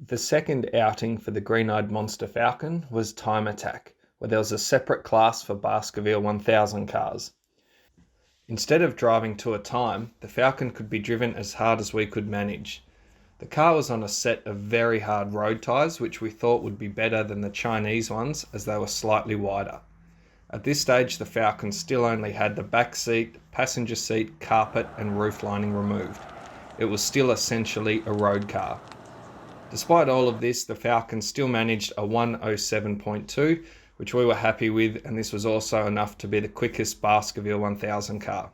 The second outing for the green-eyed monster Falcon was Time Attack, where there was a separate class for Baskerville 1000 cars. Instead of driving to a time, the Falcon could be driven as hard as we could manage. The car was on a set of very hard road tyres, which we thought would be better than the Chinese ones as they were slightly wider. At this stage, the Falcon still only had the back seat, passenger seat, carpet and roof lining removed. It was still essentially a road car. Despite all of this, the Falcon still managed a 1:07.2, which we were happy with, and this was also enough to be the quickest Baskerville 1000 car.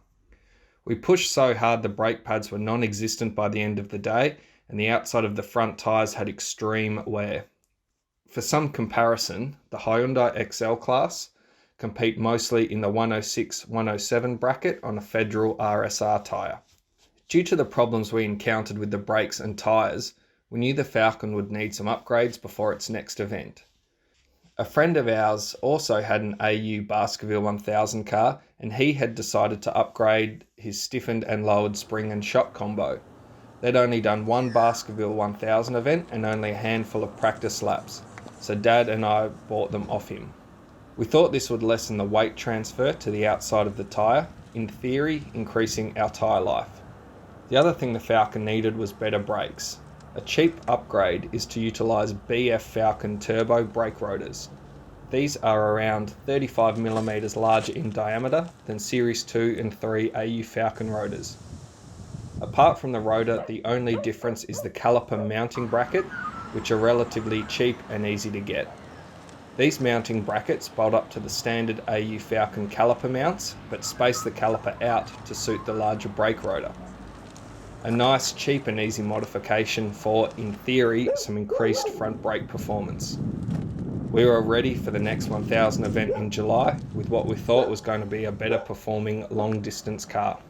We pushed so hard the brake pads were non-existent by the end of the day, and the outside of the front tyres had extreme wear. For some comparison, the Hyundai XL class compete mostly in the 106-107 bracket on a Federal RSR tyre. Due to the problems we encountered with the brakes and tyres, we knew the Falcon would need some upgrades before its next event. A friend of ours also had an AU Baskerville 1000 car, and he had decided to upgrade his stiffened and lowered spring and shock combo. They'd only done one Baskerville 1000 event and only a handful of practice laps, so Dad and I bought them off him. We thought this would lessen the weight transfer to the outside of the tyre, in theory increasing our tyre life. The other thing the Falcon needed was better brakes. A cheap upgrade is to utilise BF Falcon turbo brake rotors. These are around 35mm larger in diameter than Series 2 and 3 AU Falcon rotors. Apart from the rotor, the only difference is the caliper mounting bracket, which are relatively cheap and easy to get. These mounting brackets bolt up to the standard AU Falcon caliper mounts, but space the caliper out to suit the larger brake rotor. A nice, cheap and easy modification for, in theory, some increased front brake performance. We were ready for the next 1000 event in July with what we thought was going to be a better performing long distance car.